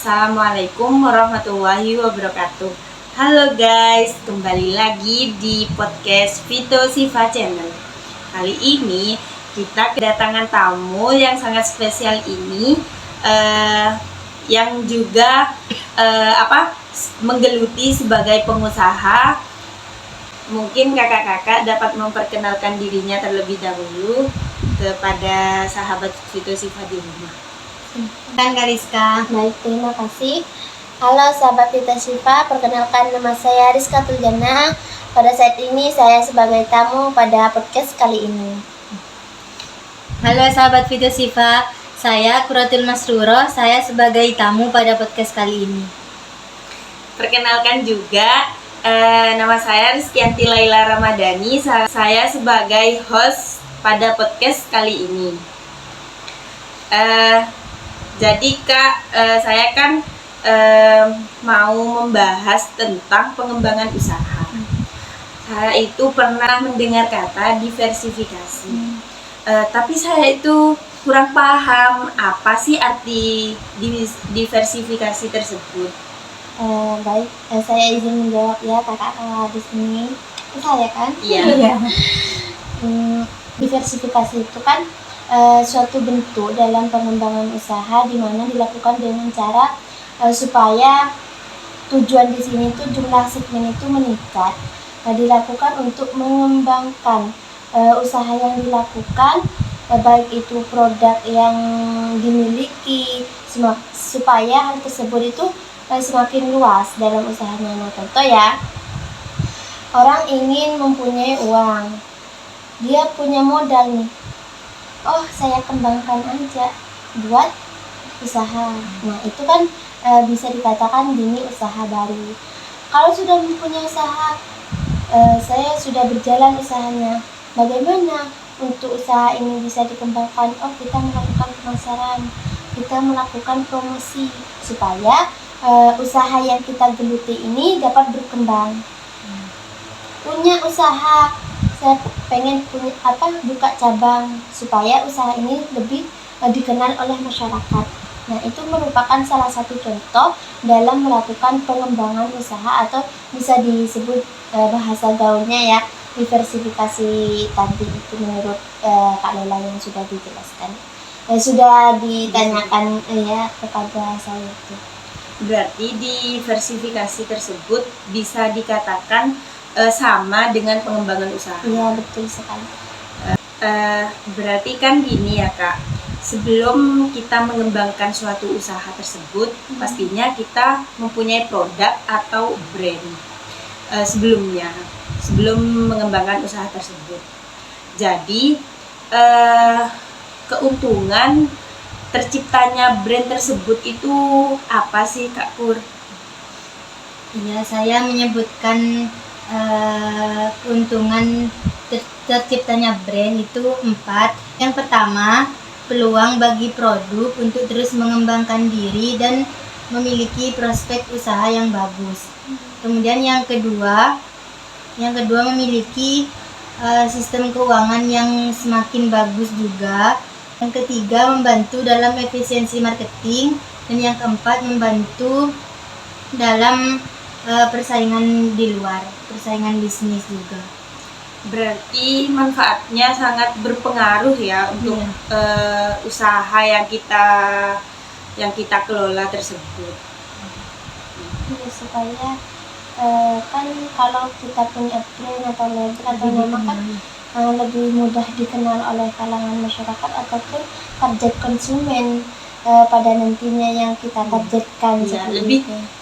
Assalamualaikum warahmatullahi wabarakatuh. Halo guys, kembali lagi di podcast Vito Siva Channel. Kali ini kita kedatangan tamu yang sangat spesial ini, yang juga menggeluti sebagai pengusaha. Mungkin kakak-kakak dapat memperkenalkan dirinya terlebih dahulu kepada sahabat Vito Siva di rumah. Kan Kak Rizka. Baik, terima kasih. Halo sahabat Vito Siva, perkenalkan nama saya Rizka Tuljana. Pada saat ini saya sebagai tamu pada podcast kali ini. Halo sahabat Vito Siva, saya Quratul Masruro, saya sebagai tamu pada podcast kali ini. Perkenalkan juga, nama saya Rizkyanti Laila Ramadhani. Saya sebagai host pada podcast kali ini. Jadi Kak, saya kan mau membahas tentang pengembangan usaha. Saya itu pernah mendengar kata diversifikasi, tapi saya itu kurang paham apa sih arti diversifikasi tersebut. Baik, saya izin menjawab ya kakak di sini. Saya kan? Iya. Diversifikasi itu kan suatu bentuk dalam pengembangan usaha di mana dilakukan dengan cara supaya tujuan di sini tuh jumlah segmen itu meningkat. Dilakukan untuk mengembangkan usaha yang dilakukan, baik itu produk yang dimiliki, supaya hal tersebut itu semakin luas dalam usahanya. Nah, contoh ya, orang ingin mempunyai uang, dia punya modal nih. Oh, saya kembangkan aja buat usaha. Nah, itu kan bisa dikatakan ini usaha baru. Kalau sudah mempunyai usaha, saya sudah berjalan usahanya. Bagaimana untuk usaha ini bisa dikembangkan? Oh, kita melakukan pemasaran, kita melakukan promosi supaya usaha yang kita geluti ini dapat berkembang. Punya usaha, saya pengen buka cabang supaya usaha ini lebih dikenal oleh masyarakat. Nah, itu merupakan salah satu contoh dalam melakukan pengembangan usaha, atau bisa disebut bahasa gaulnya ya, diversifikasi tadi itu menurut Kak Lela yang sudah dijelaskan. Sudah ditanyakan ya kepada saya itu. Berarti diversifikasi tersebut bisa dikatakan sama dengan pengembangan usaha. Iya, betul sekali. Berarti kan gini ya Kak, sebelum kita mengembangkan suatu usaha tersebut, pastinya kita mempunyai produk atau brand sebelum mengembangkan usaha tersebut. Jadi keuntungan terciptanya brand tersebut itu apa sih Kak Pur? Ya, saya menyebutkan keuntungan terciptanya brand itu 4. Yang pertama, peluang bagi produk untuk terus mengembangkan diri dan memiliki prospek usaha yang bagus. Kemudian yang kedua memiliki sistem keuangan yang semakin bagus juga. Yang ketiga, membantu dalam efisiensi marketing. Dan yang keempat, membantu dalam persaingan di luar, persaingan bisnis juga. Berarti manfaatnya sangat berpengaruh ya untuk usaha yang kita kelola tersebut. Ya, supaya kan kalau kita punya brand atau label atau nama kan lebih mudah dikenal oleh kalangan masyarakat ataupun target konsumen pada nantinya yang kita targetkan. Ya,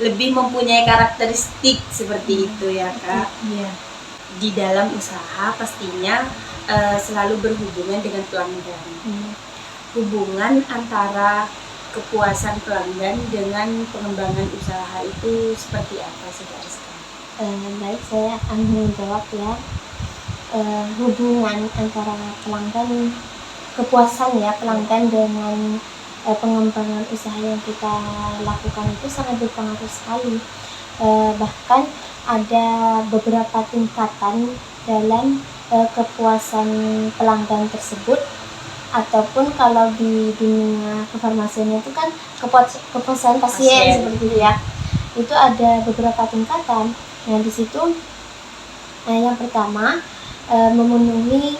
lebih mempunyai karakteristik seperti itu ya Kak. Iya. Di dalam usaha pastinya selalu berhubungan dengan pelanggan. Hubungan antara kepuasan pelanggan dengan pengembangan usaha itu seperti apa sih Kak Rizka? Baik, saya akan menjawab ya. Hubungan antara kepuasan ya pelanggan dengan pengembangan usaha yang kita lakukan itu sangat berpengaruh sekali. Bahkan ada beberapa tingkatan dalam kepuasan pelanggan tersebut. ataupun kalau di dunia kefarmasiannya itu kan kepuasan pasien seperti itu ya. Itu ada beberapa tingkatan. Nah, di situ yang pertama memenuhi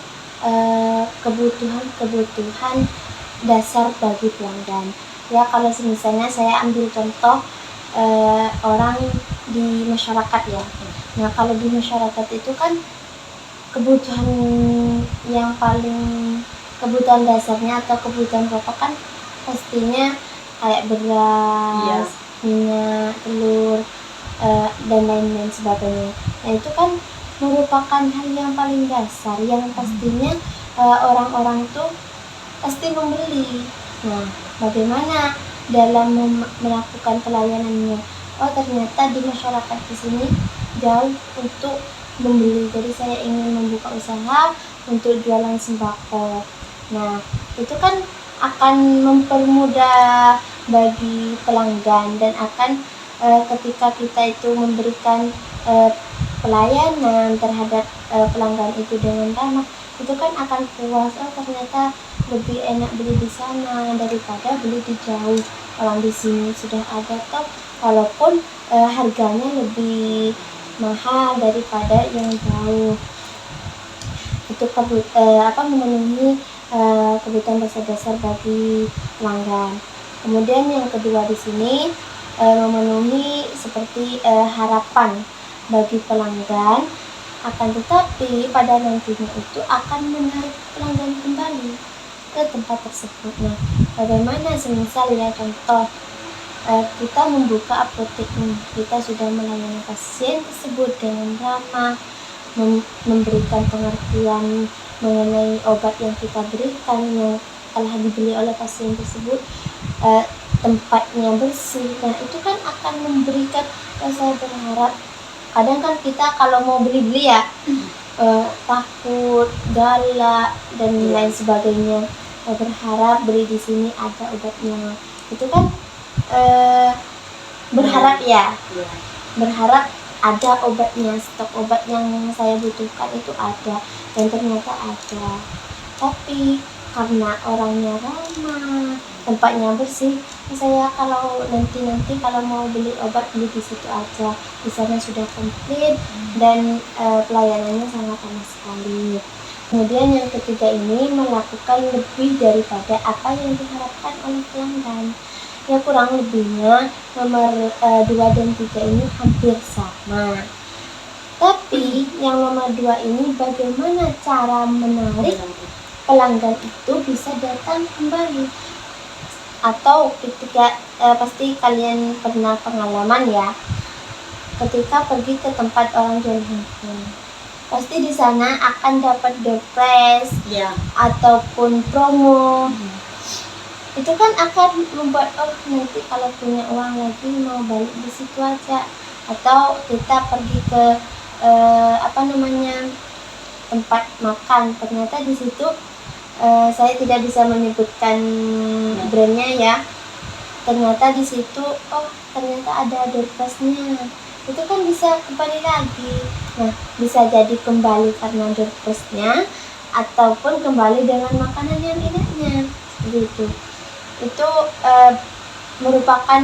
kebutuhan dasar bagi pelanggan. Ya, kalau misalnya saya ambil contoh orang di masyarakat ya. Nah, kalau di masyarakat itu kan kebutuhan yang kebutuhan dasarnya atau kebutuhan pokok kan pastinya kayak beras, minyak, telur, dan lain-lain sebagainya. Nah, itu kan merupakan hal yang paling dasar yang pastinya orang-orang tuh pasti membeli. Nah, bagaimana dalam melakukan pelayanannya? Oh, ternyata di masyarakat di sini jauh untuk membeli. Jadi saya ingin membuka usaha untuk jualan sembako. Nah, itu kan akan mempermudah bagi pelanggan dan akan ketika kita itu memberikan pelayanan terhadap pelanggan itu dengan ramah, itu kan akan puas. Oh, ternyata lebih enak beli di sana daripada beli di jauh. Orang di sini sudah ada toh, walaupun harganya lebih mahal daripada yang jauh. Itu memenuhi kebutuhan dasar-dasar bagi pelanggan. Kemudian yang kedua di sini memenuhi seperti harapan bagi pelanggan, akan tetapi pada nantinya itu akan menarik pelanggan kembali ke tempat tersebut. Nah, bagaimana semisal ya contoh kita membuka apotek ini, kita sudah melayani pasien tersebut dengan ramah, memberikan pengertian mengenai obat yang kita berikan yang telah dibeli oleh pasien tersebut, tempatnya bersih. Nah, itu kan akan memberikan, saya berharap kadang kan kita kalau mau beli-beli ya takut, galak dan lain sebagainya, berharap beli di sini ada obatnya. Itu kan berharap ya, berharap ada obatnya, stok obat yang saya butuhkan itu ada, dan ternyata ada. Tapi karena orangnya ramah, tempatnya bersih, saya kalau nanti kalau mau beli obat beli di situ aja, di sana sudah komplit dan pelayanannya sangat ramah sekali. Kemudian yang ketiga ini melakukan lebih daripada apa yang diharapkan oleh pelanggan. Ya, kurang lebihnya nomor 2 dan 3 ini hampir sama. Tapi yang nomor 2 ini bagaimana cara menarik pelanggan itu bisa datang kembali. Atau ketika pasti kalian pernah pengalaman ya, ketika pergi ke tempat orang jual handphone, pasti di sana akan dapat door prize ataupun promo. Itu kan akan membuat nanti kalau punya uang lagi mau balik di situ aja. Atau kita pergi ke tempat makan, ternyata di situ saya tidak bisa menyebutkan brandnya ya, ternyata di situ ternyata ada door prize-nya. Itu kan bisa kembali lagi. Nah, bisa jadi kembali karena door prize-nya ataupun kembali dengan makanan yang enaknya gitu. Itu merupakan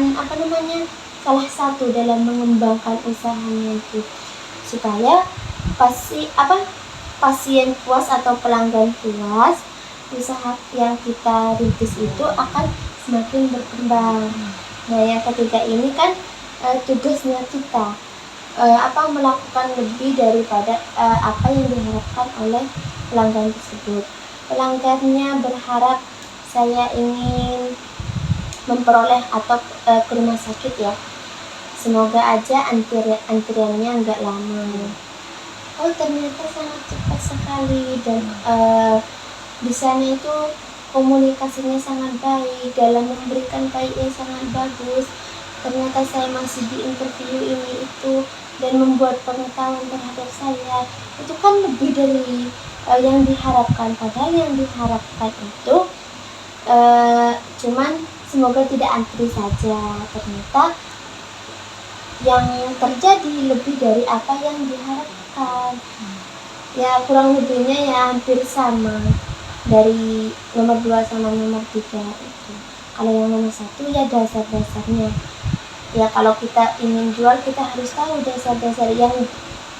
salah satu dalam mengembangkan usahanya itu, supaya pasien puas atau pelanggan puas, usaha yang kita rintis itu akan semakin berkembang. Nah, yang ketiga ini kan tugasnya kita melakukan lebih daripada apa yang diharapkan oleh pelanggan tersebut. Pelanggannya berharap saya ingin memperoleh atau ke rumah sakit ya, semoga aja antriannya nggak lama. Oh, ternyata sangat cepat sekali dan di sana itu komunikasinya sangat baik, dalam memberikan baiknya sangat bagus. Ternyata saya masih di interview ini itu dan membuat pengetahuan terhadap saya, itu kan lebih dari yang diharapkan. Padahal yang diharapkan itu cuman semoga tidak antri saja, ternyata yang terjadi lebih dari apa yang diharapkan. Ya, kurang lebihnya ya hampir sama. dari nomor 2 sama nomor 3 itu. Kalau yang nomor 1 ya dasar-dasarnya. Ya kalau kita ingin jual kita harus tahu dasar-dasar yang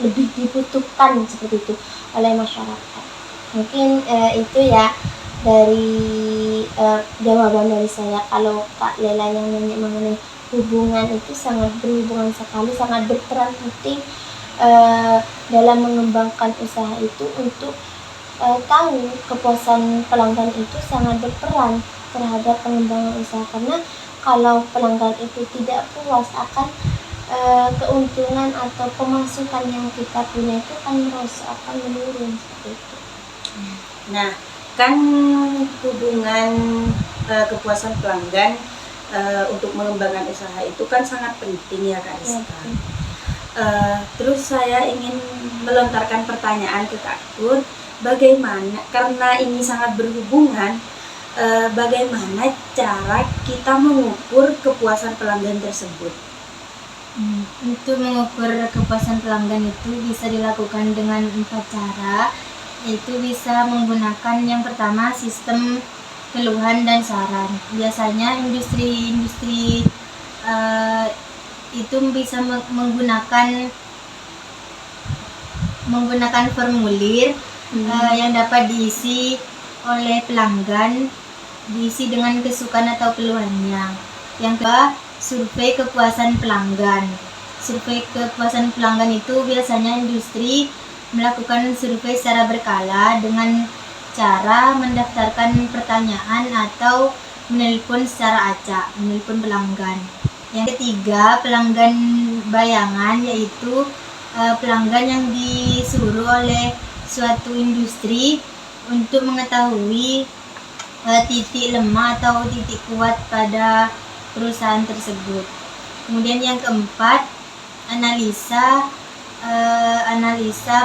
lebih dibutuhkan seperti itu oleh masyarakat. Mungkin itu ya dari jawaban dari saya. Kalau Kak Lela yang nanya mengenai hubungan itu sangat berhubungan sekali, sangat berperan penting dalam mengembangkan usaha itu. Untuk tahu kepuasan pelanggan itu sangat berperan terhadap pengembangan usaha, karena kalau pelanggan itu tidak puas akan keuntungan atau pemasukan yang kita punya itu akan merosot, akan menurun seperti itu. Nah, kan hubungan kepuasan pelanggan untuk mengembangkan usaha itu kan sangat penting ya Kak Rizka. Terus saya ingin melontarkan pertanyaan ke Kak Kur, bagaimana, karena ini sangat berhubungan, bagaimana cara kita mengukur kepuasan pelanggan tersebut? Untuk mengukur kepuasan pelanggan itu bisa dilakukan dengan 4 cara, yaitu bisa menggunakan yang pertama sistem keluhan dan saran. Biasanya industri itu bisa menggunakan formulir yang dapat diisi oleh pelanggan, diisi dengan kesukaan atau keluhannya. Yang kedua, survei kepuasan pelanggan. Survei kepuasan pelanggan itu biasanya industri melakukan survei secara berkala dengan cara mendaftarkan pertanyaan atau menelpon secara acak, menelpon pelanggan. Yang ketiga, pelanggan bayangan, yaitu pelanggan yang disuruh oleh suatu industri untuk mengetahui titik lemah atau titik kuat pada perusahaan tersebut. Kemudian yang keempat, analisa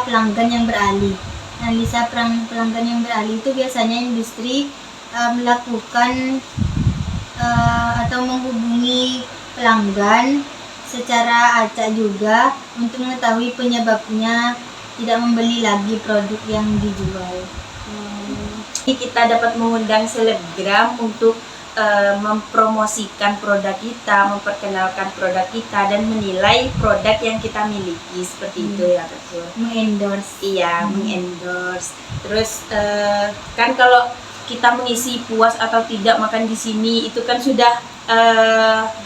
pelanggan yang beralih. Analisa pelanggan yang beralih itu biasanya industri melakukan atau menghubungi pelanggan secara acak juga untuk mengetahui penyebabnya tidak membeli lagi produk yang dijual. Kita dapat mengundang selebgram untuk mempromosikan produk kita, memperkenalkan produk kita, dan menilai produk yang kita miliki, seperti itu ya Kak Kur. Mengendorse. Iya, mengendorse. Terus kan kalau kita mengisi puas atau tidak makan di sini itu kan sudah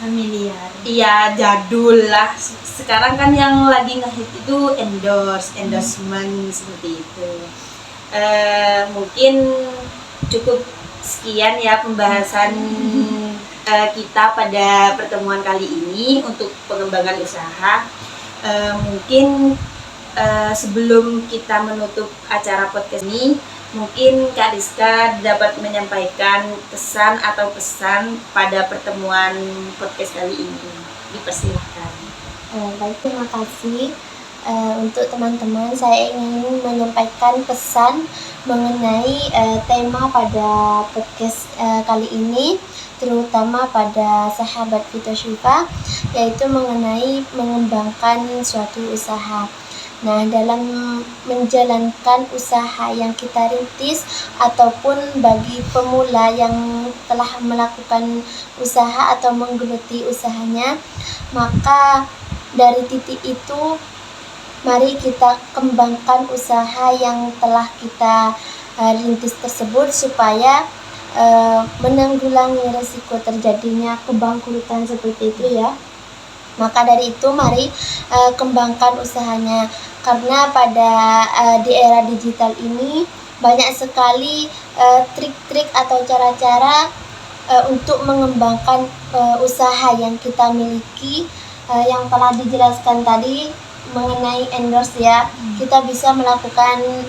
familiar. Iya, jadul lah. Sekarang kan yang lagi ngehit itu endorsement seperti itu. Mungkin cukup sekian ya pembahasan kita pada pertemuan kali ini untuk pengembangan usaha. Mungkin sebelum kita menutup acara podcast ini, mungkin Kak Rizka dapat menyampaikan pesan pada pertemuan podcast kali ini. Dipersilahkan. Baik, terima kasih. Untuk teman-teman, saya ingin menyampaikan pesan mengenai tema pada podcast kali ini, terutama pada sahabat Vito Syifa, yaitu mengenai mengembangkan suatu usaha. Nah, dalam menjalankan usaha yang kita rintis ataupun bagi pemula yang telah melakukan usaha atau menggeluti usahanya, maka dari titik itu mari kita kembangkan usaha yang telah kita rintis tersebut supaya menanggulangi resiko terjadinya kebangkrutan seperti itu ya. Maka dari itu mari kembangkan usahanya, karena pada di era digital ini banyak sekali trik-trik atau cara-cara untuk mengembangkan usaha yang kita miliki, yang telah dijelaskan tadi mengenai endorse ya. Kita bisa melakukan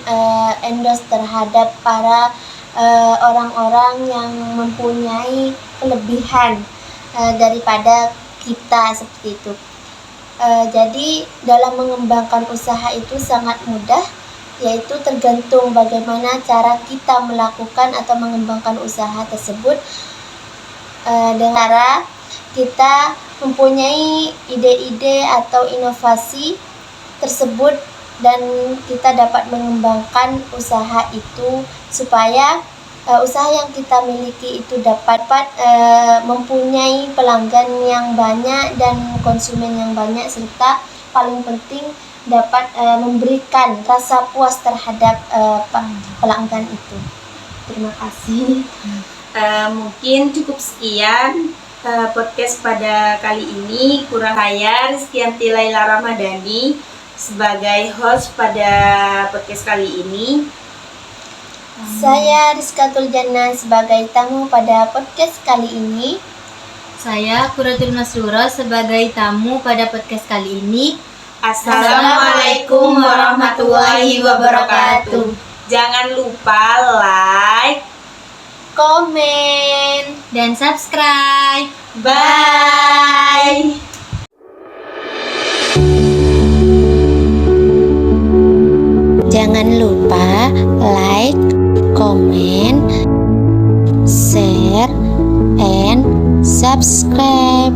endorse terhadap para orang-orang yang mempunyai kelebihan daripada kita, seperti itu. Jadi dalam mengembangkan usaha itu sangat mudah, yaitu tergantung bagaimana cara kita melakukan atau mengembangkan usaha tersebut. Dengan cara kita mempunyai ide-ide atau inovasi tersebut, dan kita dapat mengembangkan usaha itu supaya usaha yang kita miliki itu dapat mempunyai pelanggan yang banyak dan konsumen yang banyak, serta paling penting dapat memberikan rasa puas terhadap pelanggan itu. Terima kasih. Mungkin cukup sekian podcast pada kali ini. Kurang saya Rizkyanti Laila Ramadhani sebagai host pada podcast kali ini. Saya Rizkatul Jannah sebagai tamu pada podcast kali ini. Saya Quratul Masrura sebagai tamu pada podcast kali ini. Assalamualaikum warahmatullahi wabarakatuh. Jangan lupa like, Komen, dan subscribe. bye. jangan lupa like, comment, share, and subscribe.